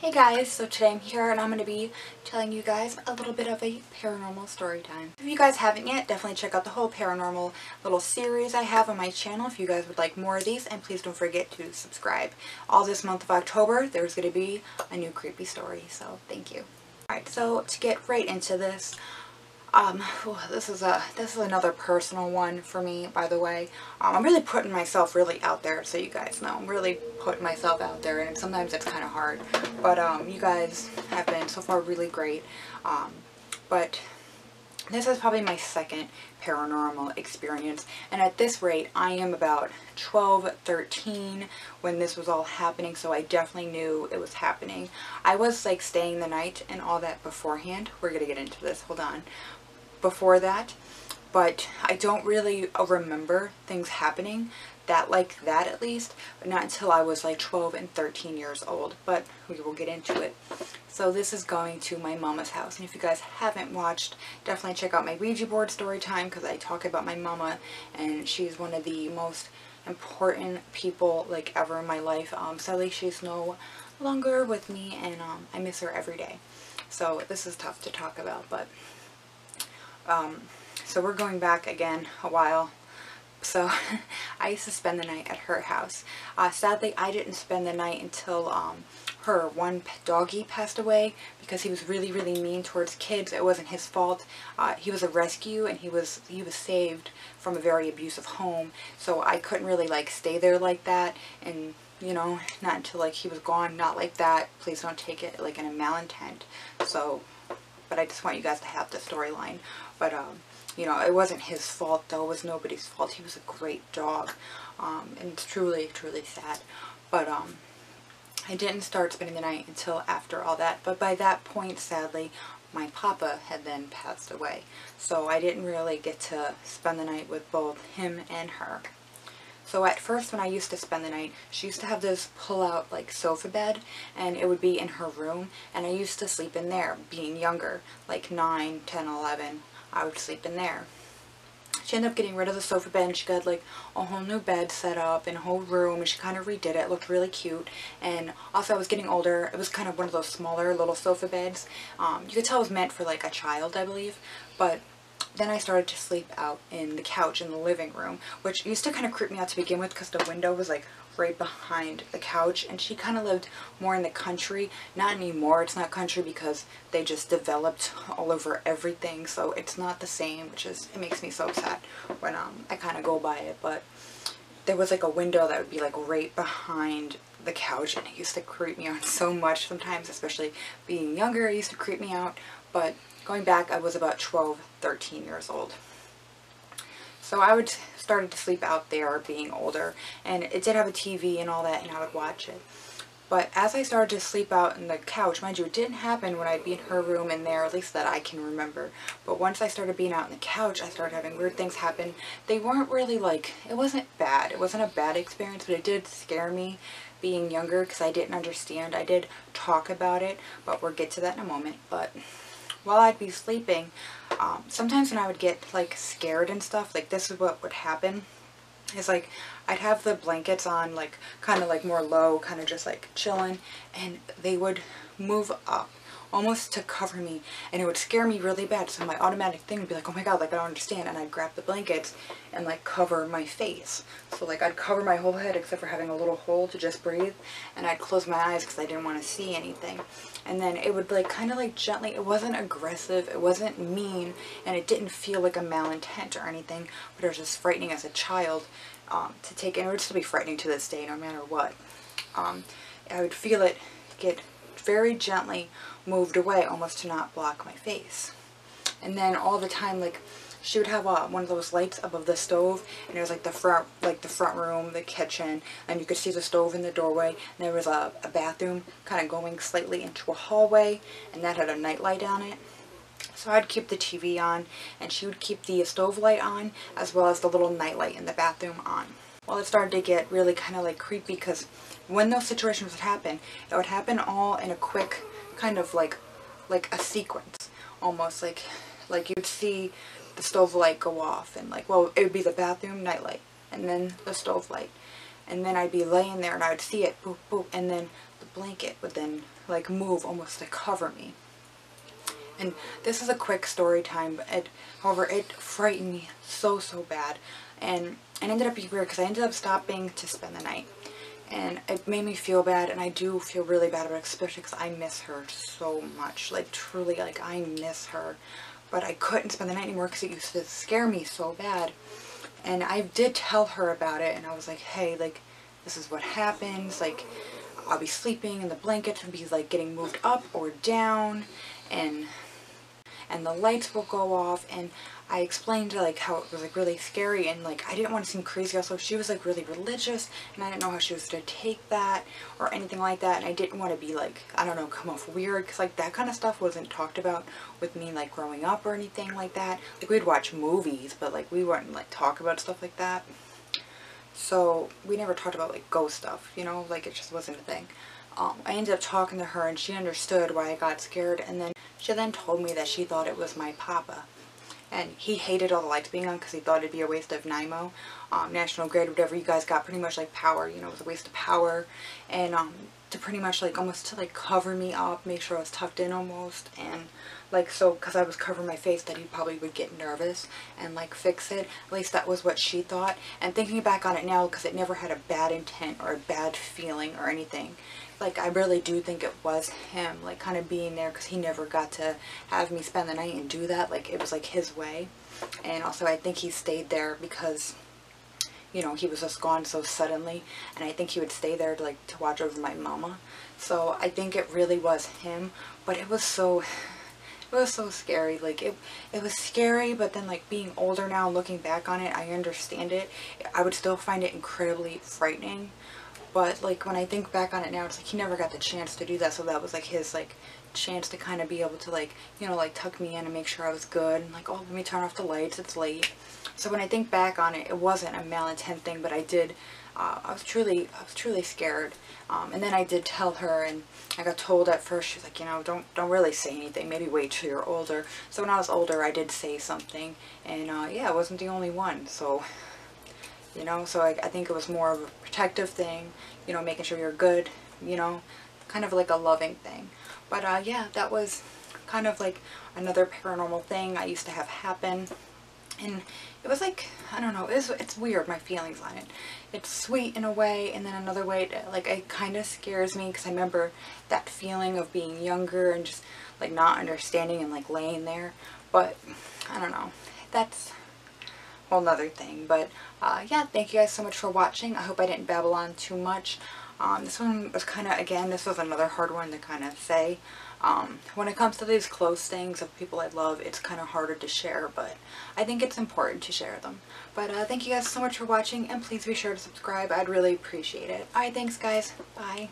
Hey guys, so today I'm here and I'm going to be telling you guys a little bit of a paranormal story time. If you guys haven't yet, definitely check out the whole paranormal little series I have on my channel if you guys would like more of these, and please don't forget to subscribe. All this month of October, there's going to be a new creepy story, so thank you. Alright, so to get right into this, this is another personal one for me, by the way. I'm really putting myself really out there, so you guys know. I'm really putting myself out there, and sometimes it's kind of hard. But you guys have been so far really great. But this is probably my second paranormal experience, and at this rate I am about 12, 13 when this was all happening, so I definitely knew it was happening. I was like staying the night and all that beforehand. We're gonna get into this, hold on. Before that, but I don't really remember things happening like that at least, but not until I was like 12 and 13 years old, but we will get into it. So this is going to my mama's house, and if you guys haven't watched, definitely check out my Ouija board story time, because I talk about my mama, and she's one of the most important people like ever in my life. Sadly she's no longer with me, and I miss her every day, so this is tough to talk about. But so we're going back again a while. So I used to spend the night at her house. Sadly, I didn't spend the night until her one doggy passed away, because he was really, really mean towards kids. It wasn't his fault. He was a rescue, and he was saved from a very abusive home. So I couldn't really like stay there like that, and you know, not until like he was gone. Not like that. Please don't take it like in a malintent. So, but I just want you guys to have the storyline. But you know, it wasn't his fault though. It was nobody's fault. He was a great dog, and it's truly, truly sad. But I didn't start spending the night until after all that. But by that point, sadly, my papa had then passed away, so I didn't really get to spend the night with both him and her. So at first, when I used to spend the night, she used to have this pull-out like sofa bed, and it would be in her room, and I used to sleep in there, being younger, like 9, 10, 11. I would sleep in there. She ended up getting rid of the sofa bed, and she got like a whole new bed set up and a whole room, and she kind of redid it. It looked really cute. And also, I was getting older. It was kind of one of those smaller little sofa beds. You could tell it was meant for like a child, I believe. But then I started to sleep out in the couch in the living room, which used to kind of creep me out to begin with, because the window was like right behind the couch, and she kind of lived more in the country. Not anymore, it's not country, because they just developed all over everything, so it's not the same, which is, it makes me so sad when I kind of go by it. But there was like a window that would be like right behind the couch, and it used to creep me out so much sometimes, especially being younger. It used to creep me out. But going back, I was about 12, 13 years old. So I would started to sleep out there being older, and it did have a TV and all that, and I would watch it. But as I started to sleep out in the couch, mind you, it didn't happen when I'd be in her room in there, at least that I can remember. But once I started being out in the couch, I started having weird things happen. They weren't really like, it wasn't bad. It wasn't a bad experience, but it did scare me being younger, because I didn't understand. I did talk about it, but we'll get to that in a moment. But while I'd be sleeping, sometimes when I would get like scared and stuff, like this is what would happen, is like I'd have the blankets on like kind of like more low, kind of just like chilling, and they would move up almost to cover me, and it would scare me really bad. So my automatic thing would be like, oh my god, like I don't understand, and I'd grab the blankets and like cover my face. So like I'd cover my whole head except for having a little hole to just breathe, and I'd close my eyes because I didn't want to see anything. And then it would like kind of like gently, it wasn't aggressive, it wasn't mean, and it didn't feel like a malintent or anything, but it was just frightening as a child to take, and it would still be frightening to this day no matter what. I would feel it get very gently moved away, almost to not block my face. And then all the time, like she would have one of those lights above the stove, and it was like the front room, the kitchen, and you could see the stove in the doorway, and there was a bathroom kind of going slightly into a hallway, and that had a night light on it. So I'd keep the TV on, and she would keep the stove light on, as well as the little night light in the bathroom on. Well, it started to get really kind of like creepy, because when those situations would happen, it would happen all in a quick kind of like a sequence, almost like you'd see the stove light go off, and like, well, it would be the bathroom night light, and then the stove light, and then I'd be laying there and I would see it, boop, boop, and then the blanket would then like move almost to cover me. And this is a quick story time, but however, it frightened me so bad. And it ended up being weird because I ended up stopping to spend the night. And it made me feel bad, and I do feel really bad about it, especially because I miss her so much. Like, truly, like, I miss her. But I couldn't spend the night anymore because it used to scare me so bad. And I did tell her about it, and I was like, hey, like, this is what happens. Like, I'll be sleeping, and the blankets will be, like, getting moved up or down, and the lights will go off. And I explained like how it was like really scary, and like I didn't want to seem crazy. Also, she was like really religious, and I didn't know how she was going to take that or anything like that, and I didn't want to be like, I don't know, come off weird, because like that kind of stuff wasn't talked about with me like growing up or anything like that. Like, we'd watch movies, but like we wouldn't like talk about stuff like that. So we never talked about like ghost stuff, you know, like it just wasn't a thing. I ended up talking to her, and she understood why I got scared, and then she then told me that she thought it was my papa. And he hated all the lights being on because he thought it'd be a waste of NIMO, National Grid, whatever you guys got, pretty much like power, you know, it was a waste of power. And to pretty much like almost to like cover me up, make sure I was tucked in almost, and like, so because I was covering my face, that he probably would get nervous and like fix it. At least that was what she thought. And thinking back on it now, because it never had a bad intent or a bad feeling or anything, like I really do think it was him, like kind of being there, because he never got to have me spend the night and do that. Like, it was like his way. And also I think he stayed there because, you know, he was just gone so suddenly, and I think he would stay there to like to watch over my mama. So I think it really was him. But it was so scary. Like, it was scary, but then like being older now, looking back on it, I understand it. I would still find it incredibly frightening. But like when I think back on it now, it's like he never got the chance to do that, so that was like his like chance to kind of be able to like, you know, like tuck me in and make sure I was good, and like, oh, let me turn off the lights, it's late. So when I think back on it, it wasn't a malintent thing, but I did, I was truly scared. And then I did tell her, and I got told at first, she was like, you know, don't really say anything, maybe wait till you're older. So when I was older, I did say something, and yeah, I wasn't the only one. So, you know, so I think it was more of a protective thing, you know, making sure you're good, you know, kind of like a loving thing. But yeah, that was kind of like another paranormal thing I used to have happen. And it was like, I don't know, it's weird, my feelings on it. It's sweet in a way, and then another way, like, it kind of scares me, because I remember that feeling of being younger and just like not understanding and like laying there. But I don't know, that's a whole nother thing. But yeah, thank you guys so much for watching. I hope I didn't babble on too much. This one was kind of, again, this was another hard one to kind of say. When it comes to these close things of people I love, it's kind of harder to share, but I think it's important to share them. But thank you guys so much for watching, and please be sure to subscribe. I'd really appreciate it. Alright, thanks guys. Bye.